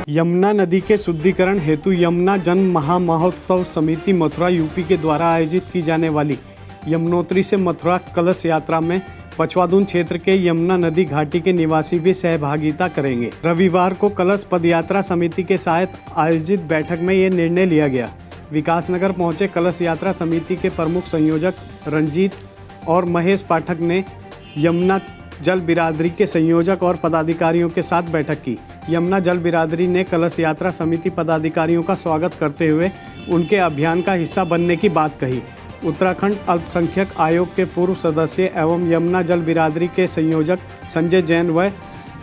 यमुना नदी के शुद्धिकरण हेतु यमुना जन महामहोत्सव समिति मथुरा यूपी के द्वारा आयोजित की जाने वाली यमुनोत्री से मथुरा कलश यात्रा में पचवादून क्षेत्र के यमुना नदी घाटी के निवासी भी सहभागिता करेंगे। रविवार को कलश पदयात्रा समिति के साथ आयोजित बैठक में ये निर्णय लिया गया। विकासनगर पहुंचे कलश यात्रा समिति के प्रमुख संयोजक रंजीत और महेश पाठक ने यमुना जल बिरादरी के संयोजक और पदाधिकारियों के साथ बैठक की। यमुना जल बिरादरी ने कलश यात्रा समिति पदाधिकारियों का स्वागत करते हुए उनके अभियान का हिस्सा बनने की बात कही। उत्तराखंड अल्पसंख्यक आयोग के पूर्व सदस्य एवं यमुना जल बिरादरी के संयोजक संजय जैन व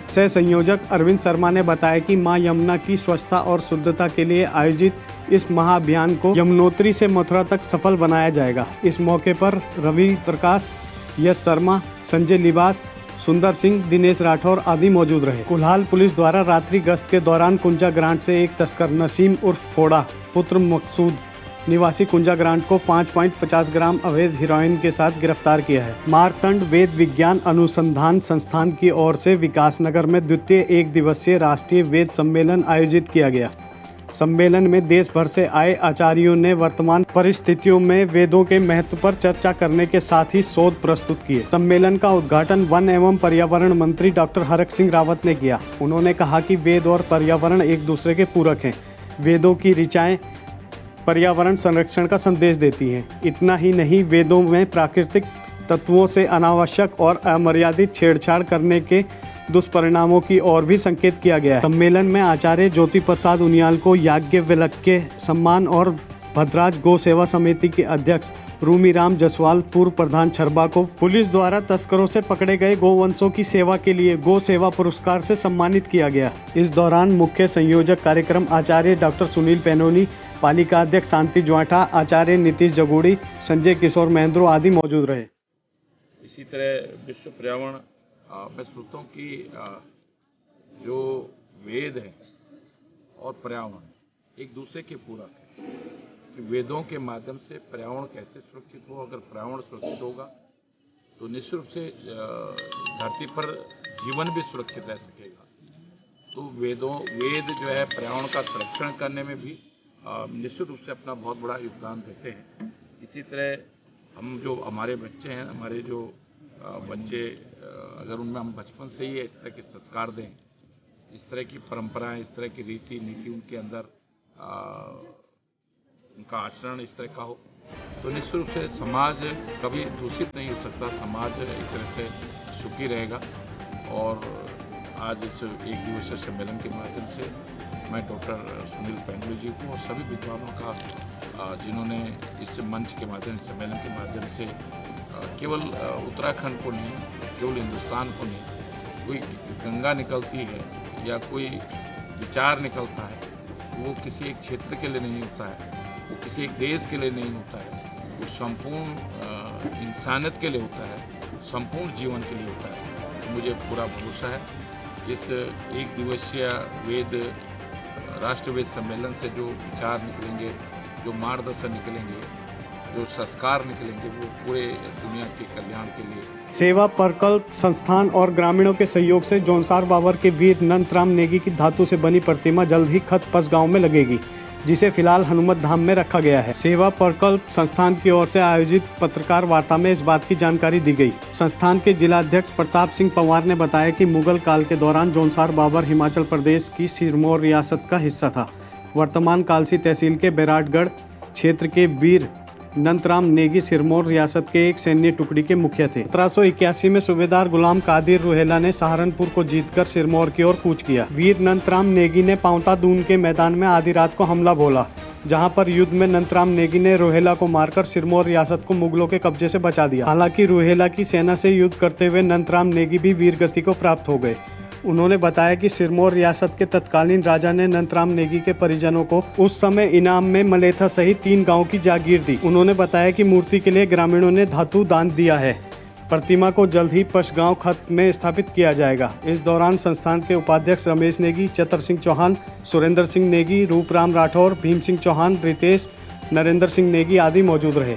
सह संयोजक अरविंद शर्मा ने बताया कि मां यमुना की स्वच्छता और शुद्धता के लिए आयोजित इस महाअभियान को यमुनोत्री से मथुरा तक सफल बनाया जाएगा। इस मौके पर रवि प्रकाश, यश शर्मा, संजय लिबास, सुंदर सिंह, दिनेश राठौर आदि मौजूद रहे। कुल्हाल पुलिस द्वारा रात्रि गश्त के दौरान कुंजा ग्रांट से एक तस्कर नसीम उर्फ फोड़ा पुत्र मकसूद निवासी कुंजा ग्रांट को 5.50 ग्राम अवैध हेरोइन के साथ गिरफ्तार किया है। मारतंड वेद विज्ञान अनुसंधान संस्थान की ओर से विकासनगर में द्वितीय एक दिवसीय राष्ट्रीय वेद सम्मेलन आयोजित किया गया। सम्मेलन में देश भर से आए आचार्यों ने वर्तमान परिस्थितियों में वेदों के महत्व पर चर्चा करने के साथ ही शोध प्रस्तुत किए। सम्मेलन का उद्घाटन वन एवं पर्यावरण मंत्री डॉक्टर हरक सिंह रावत ने किया। उन्होंने कहा कि वेद और पर्यावरण एक दूसरे के पूरक हैं। वेदों की ऋचाएं पर्यावरण संरक्षण का संदेश देती हैं। इतना ही नहीं, वेदों में प्राकृतिक तत्वों से अनावश्यक और अमर्यादित छेड़छाड़ करने के दुष्परिणामों की ओर भी संकेत किया गया है। सम्मेलन में आचार्य ज्योति प्रसाद उनियाल को याज्ञवल्क्य सम्मान और भद्राज गौ सेवा समिति के अध्यक्ष रूमीराम जसवाल, पूर्व प्रधान छरबा को पुलिस द्वारा तस्करों से पकड़े गए गोवंशों की सेवा के लिए गौ सेवा पुरस्कार से सम्मानित किया गया। इस दौरान मुख्य संयोजक कार्यक्रम आचार्य डॉक्टर सुनील पेनोनी, पालिका अध्यक्ष शांति ज्वाठा, आचार्य नीतीश जगोड़ी, संजय किशोर महेंद्रो आदि मौजूद रहे। इसी तरह विश्व पर्यावरण मैं सोचता हूँ कि जो वेद है और पर्यावरण एक दूसरे के पूरक है कि वेदों के माध्यम से पर्यावरण कैसे सुरक्षित हो। अगर पर्यावरण सुरक्षित होगा तो निश्चित रूप से धरती पर जीवन भी सुरक्षित रह सकेगा। तो वेद जो है पर्यावरण का संरक्षण करने में भी निश्चित रूप से अपना बहुत बड़ा योगदान देते हैं। इसी तरह हम जो हमारे बच्चे हैं, हमारे जो बच्चे अगर उनमें हम बचपन से ही इस तरह के संस्कार दें, इस तरह की परंपराएं, इस तरह की रीति नीति उनके अंदर उनका आचरण इस तरह का हो तो निश्चित रूप से समाज कभी दूषित नहीं हो सकता। समाज एक तरह से सुखी रहेगा। और आज इस एक दिवसीय सम्मेलन के माध्यम से मैं डॉक्टर सुनील पेंडू जी को और सभी विद्वानों का जिन्होंने इस मंच के माध्यम से, सम्मेलन के माध्यम से केवल उत्तराखंड को नहीं, केवल हिंदुस्तान को नहीं, कोई गंगा निकलती है या कोई विचार निकलता है, वो किसी एक क्षेत्र के लिए नहीं होता है, वो किसी एक देश के लिए नहीं होता है, वो संपूर्ण इंसानियत के लिए होता है, संपूर्ण जीवन के लिए होता है। मुझे पूरा भरोसा है इस एक दिवसीय राष्ट्रीय वेद सम्मेलन से जो विचार निकलेंगे, जो मार्गदर्शन निकलेंगे, जो संस्कार निकलेंगे, वो पूरे दुनिया के कल्याण के लिए। सेवा प्रकल्प संस्थान और ग्रामीणों के सहयोग से जोनसार बाबर के वीर नंदराम नेगी की धातु से बनी प्रतिमा जल्द ही खतपस गांव में लगेगी, जिसे फिलहाल हनुमत धाम में रखा गया है। सेवा प्रकल्प संस्थान की ओर से आयोजित पत्रकार वार्ता में इस बात की जानकारी दी गई। संस्थान के जिलाध्यक्ष प्रताप सिंह पंवार ने बताया कि मुगल काल के दौरान जोनसार बाबर हिमाचल प्रदेश की सिरमौर रियासत का हिस्सा था। वर्तमान कालसी तहसील के बैराटगढ़ क्षेत्र के वीर नंदराम नेगी सिरमौर रियासत के एक सैन्य टुकड़ी के मुखिया थे। 1781 में सूबेदार गुलाम कादिर रुहेला ने सहारनपुर को जीतकर सिरमौर की ओर कूच किया। वीर नंदराम नेगी ने पांवटा दून के मैदान में आधी रात को हमला बोला, जहां पर युद्ध में नंदराम नेगी ने रुहेला को मारकर सिरमौर रियासत को मुगलों के कब्जे से बचा दिया। हालांकि रुहेला की सेना से युद्ध करते हुए नंदराम नेगी भी वीरगति को प्राप्त हो गए। उन्होंने बताया कि सिरमौर रियासत के तत्कालीन राजा ने नंदराम नेगी के परिजनों को उस समय इनाम में मलेथा सहित 3 गांव की जागीर दी। उन्होंने बताया कि मूर्ति के लिए ग्रामीणों ने धातु दान दिया है। प्रतिमा को जल्द ही पशगांव खत में स्थापित किया जाएगा। इस दौरान संस्थान के उपाध्यक्ष रमेश नेगी, चतर सिंह चौहान, सुरेंद्र सिंह नेगी, रूपराम राठौर, भीम सिंह चौहान, रितेश, नरेंद्र सिंह नेगी आदि मौजूद रहे।